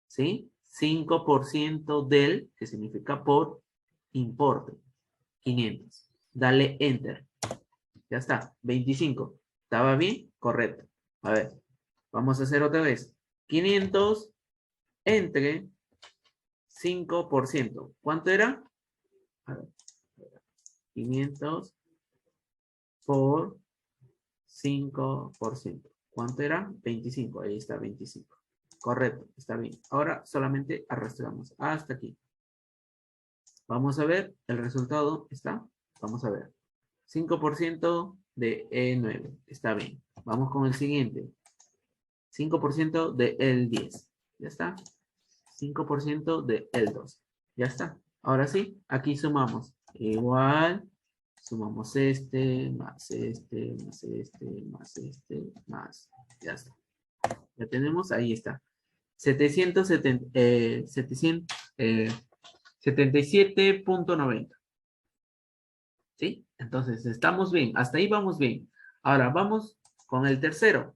¿Sí? 5% del, que significa por, importe, 500. Dale Enter. Ya está, 25. ¿Estaba bien? Correcto. A ver, vamos a hacer otra vez. 500 entre 5%. ¿Cuánto era? A ver, 500 por 5%. ¿Cuánto era? 25. Ahí está, 25. Correcto, está bien. Ahora solamente arrastramos hasta aquí. Vamos a ver, el resultado está. Vamos a ver. 5% de E9. Está bien. Vamos con el siguiente. 5% de E10. Ya está. 5% de E2. Ya está. Ahora sí, aquí sumamos. Igual. Sumamos este, más este, más este, más este, más. Ya está. Ya tenemos, ahí está. 77.90. ¿Sí? Entonces, estamos bien. Hasta ahí vamos bien. Ahora, vamos con el tercero.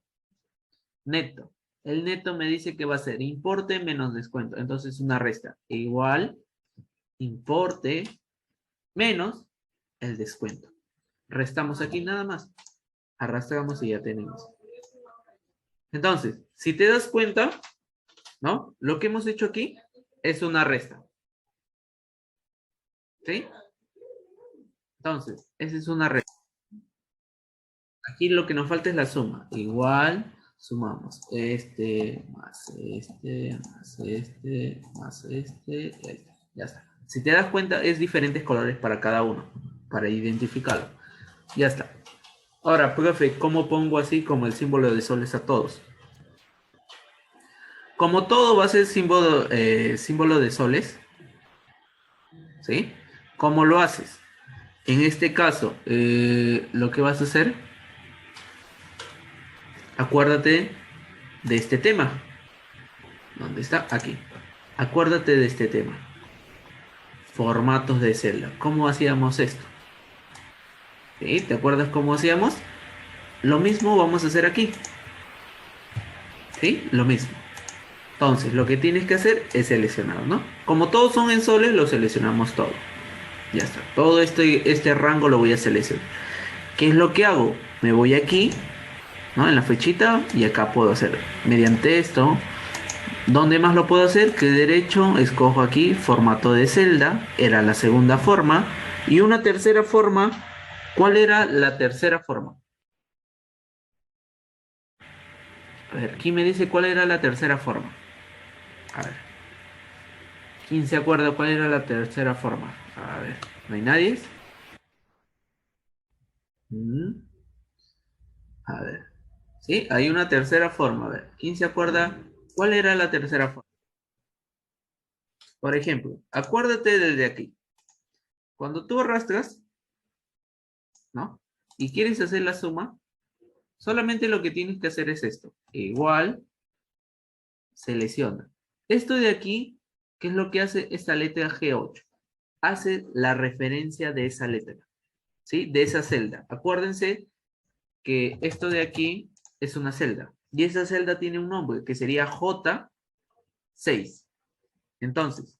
Neto. El neto me dice que va a ser importe menos descuento. Entonces, una resta. Igual, importe menos el descuento. Restamos aquí nada más. Arrastramos y ya tenemos. Entonces, si te das cuenta, ¿no? Lo que hemos hecho aquí es una resta. ¿Sí? Entonces, esa es una resta. Aquí lo que nos falta es la suma. Igual, sumamos este, más este, más este, más este, ya está. Si te das cuenta, es diferentes colores para cada uno, para identificarlo. Ya está. Ahora, profe, ¿cómo pongo así como el símbolo de soles a todos? Como todo va a ser símbolo de soles, ¿sí? ¿Cómo lo haces? En este caso, lo que vas a hacer, acuérdate de este tema. ¿Dónde está? Aquí. Acuérdate de este tema. Formatos de celda. ¿Cómo hacíamos esto? ¿Sí? ¿Te acuerdas cómo hacíamos? Lo mismo vamos a hacer aquí. ¿Sí? Lo mismo. Entonces, lo que tienes que hacer es seleccionar, ¿no? Como todos son en soles, lo seleccionamos todo. Ya está. Todo este rango lo voy a seleccionar. ¿Qué es lo que hago? Me voy aquí, ¿no? En la flechita y acá puedo hacer mediante esto. ¿Dónde más lo puedo hacer? Que derecho, escojo aquí formato de celda, era la segunda forma. Y una tercera forma, ¿cuál era la tercera forma? A ver, ¿quién me dice cuál era la tercera forma? A ver, ¿quién se acuerda cuál era la tercera forma? A ver, ¿no hay nadie? Mm, A ver, sí, hay una tercera forma. A ver, ¿quién se acuerda cuál era la tercera forma? Por ejemplo, acuérdate desde aquí. Cuando tú arrastras, ¿no? Y quieres hacer la suma, solamente lo que tienes que hacer es esto. Igual, selecciona. Esto de aquí, ¿qué es lo que hace esta letra G8? Hace la referencia de esa letra, ¿sí? De esa celda. Acuérdense que esto de aquí es una celda. Y esa celda tiene un nombre que sería J6. Entonces,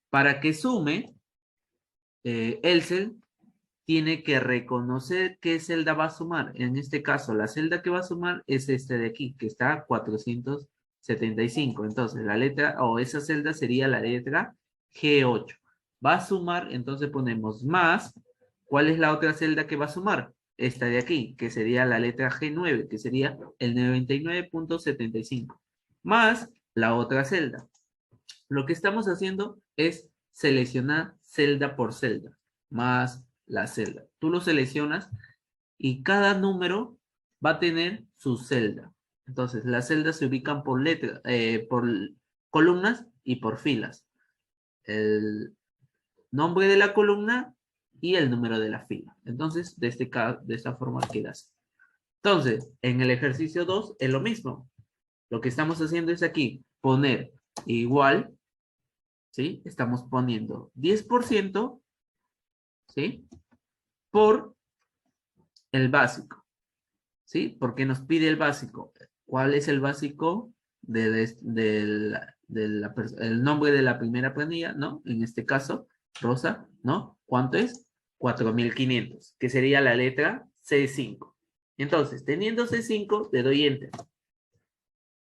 para que sume, Elcel tiene que reconocer qué celda va a sumar. En este caso, la celda que va a sumar es este de aquí, que está 475. Entonces, la letra o esa celda sería la letra G8. Va a sumar, entonces ponemos más. ¿Cuál es la otra celda que va a sumar? Esta de aquí, que sería la letra G9, que sería el 99.75. Más la otra celda. Lo que estamos haciendo es seleccionar celda por celda, más la celda. Tú lo seleccionas y cada número va a tener su celda. Entonces, las celdas se ubican por letra, por columnas y por filas. El nombre de la columna y el número de la fila. Entonces, de esta forma quedas. Entonces, en el ejercicio 2 es lo mismo. Lo que estamos haciendo es aquí poner igual, ¿sí? Estamos poniendo 10%, ¿sí? Por el básico, ¿sí? Porque nos pide el básico. ¿Cuál es el básico el nombre de la primera planilla, ¿no? En este caso, Rosa, ¿no? ¿Cuánto es? 4.500, que sería la letra C5. Entonces, teniendo C5, le doy Enter.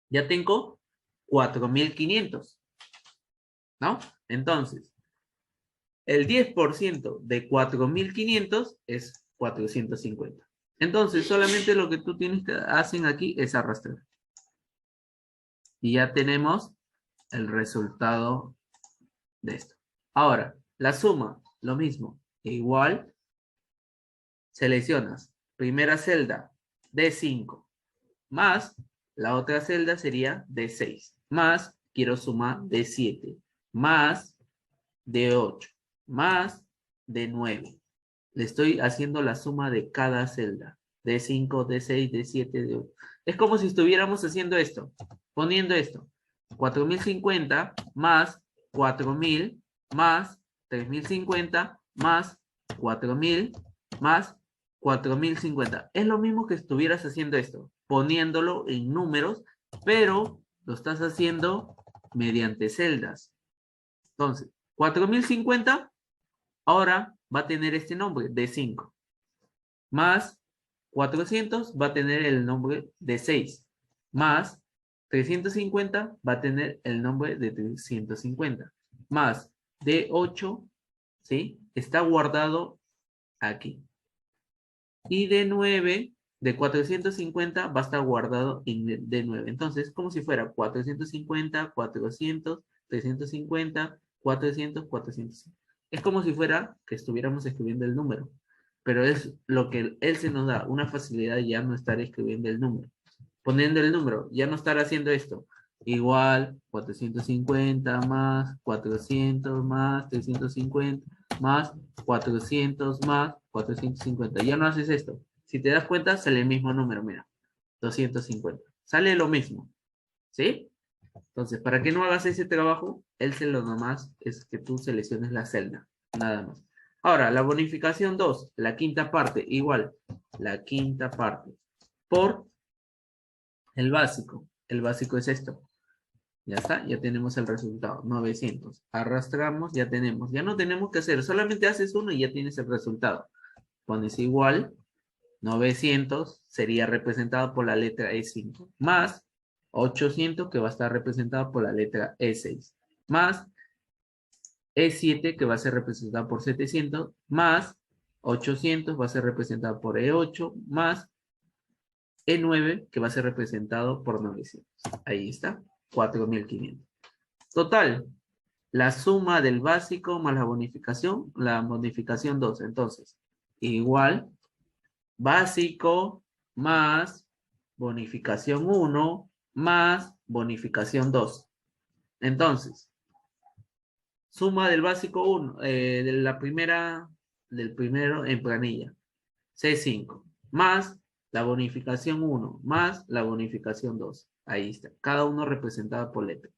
Ya tengo 4.500, ¿no? Entonces, el 10% de 4.500 es 450. Entonces, solamente lo que tú tienes que hacer aquí es arrastrar. Y ya tenemos el resultado de esto. Ahora, la suma, lo mismo. Igual, seleccionas primera celda D5 más la otra celda sería D6 más, quiero sumar D7 más D8 más D9. Le estoy haciendo la suma de cada celda. D5, D6, D7, D8. Es como si estuviéramos haciendo esto, poniendo esto. 4.050 más 4.000 más 3.050 más 4.000 más 4.050. Es lo mismo que estuvieras haciendo esto, poniéndolo en números, pero lo estás haciendo mediante celdas. Entonces, 4.050 ahora va a tener este nombre de 5. Más 400 va a tener el nombre de 6. Más 350 va a tener el nombre de 350. Más de 8, ¿sí? Está guardado aquí. Y de 9, de 450 va a estar guardado en de 9. Entonces, como si fuera 450, 400, 350, 400, 400. Es como si fuera que estuviéramos escribiendo el número. Pero es lo que él se nos da, una facilidad de ya no estar escribiendo el número. Poniendo el número, ya no estar haciendo esto. igual 450 más 400 más 350 más 400 más 450. Ya no haces esto. Si te das cuenta, sale el mismo número, mira, 250. Sale lo mismo, ¿sí? Entonces, para que no hagas ese trabajo, el celo nomás es que tú selecciones la celda, nada más. Ahora, la bonificación 2, la quinta parte, igual, la quinta parte, por el básico. El básico es esto. Ya está, ya tenemos el resultado, 900. Arrastramos, ya tenemos. Ya no tenemos que hacer, solamente haces uno y ya tienes el resultado. Pones igual, 900 sería representado por la letra E5, más 800 que va a estar representado por la letra E6, más E7 que va a ser representado por 700, más 800 va a ser representado por E8, más E9 que va a ser representado por 900. Ahí está, 4500. Total, la suma del básico más la bonificación 2. Entonces, igual, básico más bonificación 1 más bonificación 2. Entonces, suma del básico 1, de la primera, del primero en planilla, C5, más la bonificación 1, más la bonificación 2. Ahí está, cada uno representado por letra.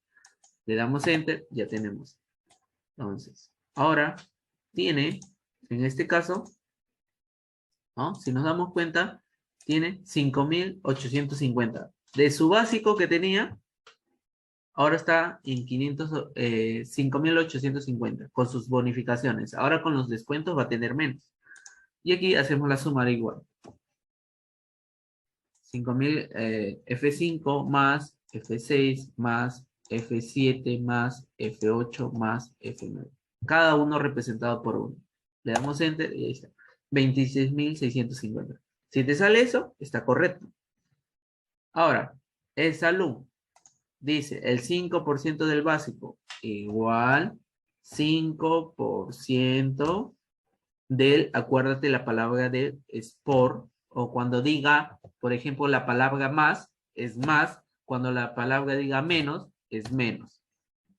Le damos Enter, ya tenemos. Entonces, ahora tiene, en este caso, ¿no? Si nos damos cuenta, tiene 5.850. De su básico que tenía, ahora está en 5.850 con sus bonificaciones. Ahora con los descuentos va a tener menos. Y aquí hacemos la suma igual. 5.000 F5 más F6 más F7 más F8 más F9. Cada uno representado por uno. Le damos Enter y ahí está. 26.650. Si te sale eso, está correcto. Ahora, el salud dice el 5% del básico igual 5% del, acuérdate la palabra de es por, o cuando diga, por ejemplo, la palabra más, es más, cuando la palabra diga menos, es menos,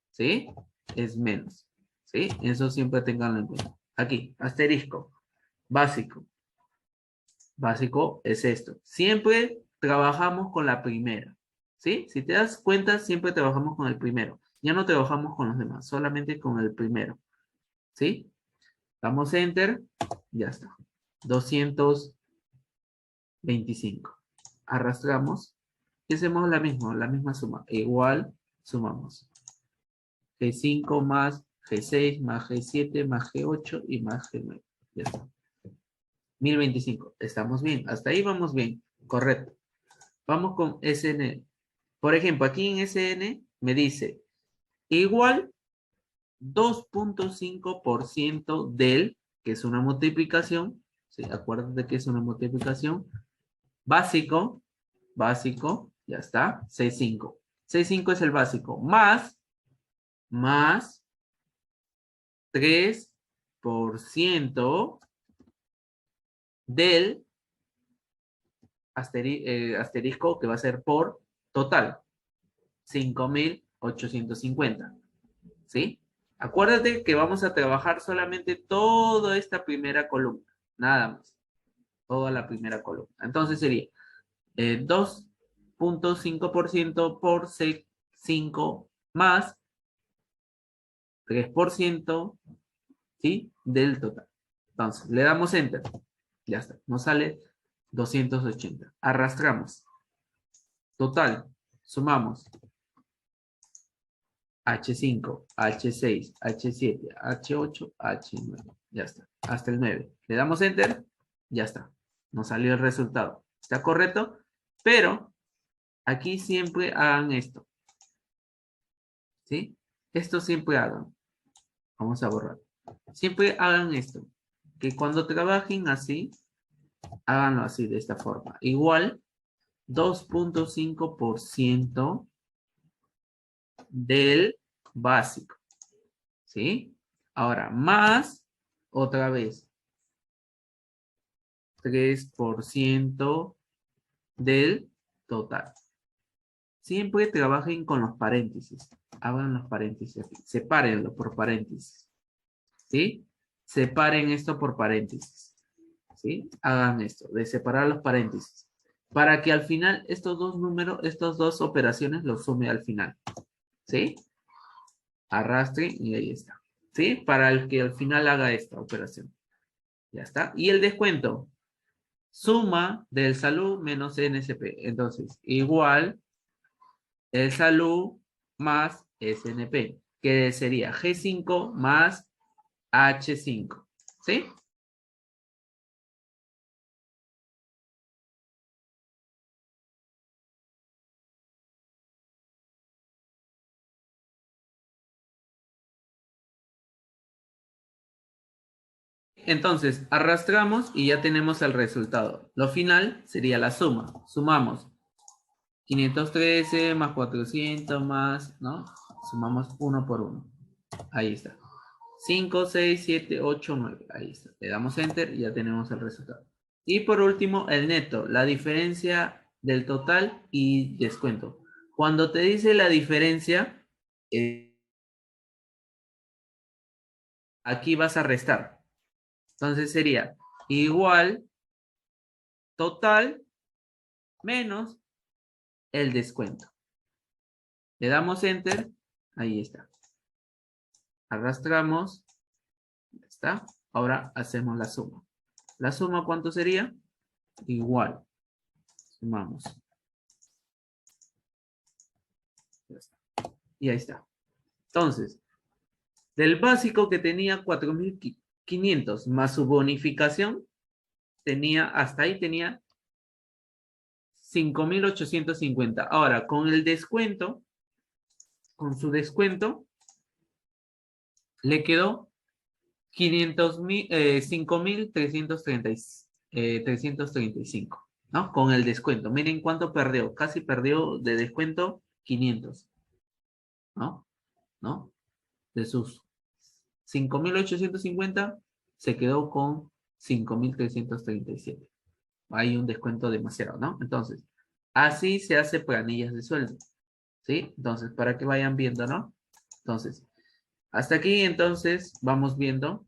¿sí? Es menos, ¿sí? Eso siempre tenganlo en cuenta. Aquí, asterisco, básico. Básico es esto. Siempre trabajamos con la primera, ¿sí? Si te das cuenta, siempre trabajamos con el primero. Ya no trabajamos con los demás, solamente con el primero, ¿sí? Damos Enter, ya está. 225. Arrastramos y hacemos la misma suma. Igual, sumamos. G5 más G6 más G7 más G8 y más G9. Ya está. 1025. Estamos bien. Hasta ahí vamos bien. Correcto. Vamos con SN. Por ejemplo, aquí en SN me dice igual 2.5% del, que es una multiplicación, ¿sí? Acuérdate que es una multiplicación, básico, ya está, C5. C5 es el básico, más 3% del asterisco que va a ser por total, 5.850. ¿Sí? Acuérdate que vamos a trabajar solamente toda esta primera columna, nada más, toda la primera columna. Entonces sería 2.5% por C5 más 3%, ¿sí? Del total. Entonces, le damos Enter. Ya está, nos sale 280. Arrastramos. Total, sumamos H5, H6, H7, H8, H9. Ya está. Hasta el 9. Le damos Enter. Ya está. Nos salió el resultado. ¿Está correcto? Pero aquí siempre hagan esto. ¿Sí? Esto siempre hagan. Vamos a borrar. Siempre hagan esto. Que cuando trabajen así, háganlo así, de esta forma. Igual, 2.5% del básico. ¿Sí? Ahora, más, otra vez, 3% del total. siempre trabajen con los paréntesis. Hagan los paréntesis aquí. Sepárenlo por paréntesis. ¿Sí? Separen esto por paréntesis. ¿Sí? Hagan esto, de separar los paréntesis. Para que al final estos dos números, estas dos operaciones los sume al final. ¿Sí? Arrastre y ahí está. ¿Sí? Para el que al final haga esta operación. Ya está. Y el descuento. Suma del salud menos NSP. Entonces, igual el salud más SNP. Que sería G5 más H5. ¿Sí? Entonces, arrastramos y ya tenemos el resultado. Lo final sería la suma. Sumamos 513 más 400 más, ¿no? Sumamos uno por uno. Ahí está. 5, 6, 7, 8, 9. Ahí está. Le damos enter y ya tenemos el resultado. Y por último, el neto. La diferencia del total y descuento. Cuando te dice la diferencia, aquí vas a restar. Entonces sería igual total menos el descuento. Le damos enter. Ahí está. Arrastramos. Ya está. Ahora hacemos la suma. ¿La suma cuánto sería? Igual. Sumamos. Ya está. Y ahí está. Entonces, del básico que tenía 4.500 más su bonificación, tenía, hasta ahí tenía 5.850. Ahora, con el descuento, con su descuento, le quedó 5.335, ¿no? Con el descuento. Miren cuánto perdió. Casi perdió de descuento 500, ¿no? ¿No? De sus 5.850 se quedó con 5.337. Hay un descuento demasiado, ¿no? Entonces, así se hace planillas de sueldo, ¿sí? Entonces, para que vayan viendo, ¿no? Entonces, hasta aquí entonces vamos viendo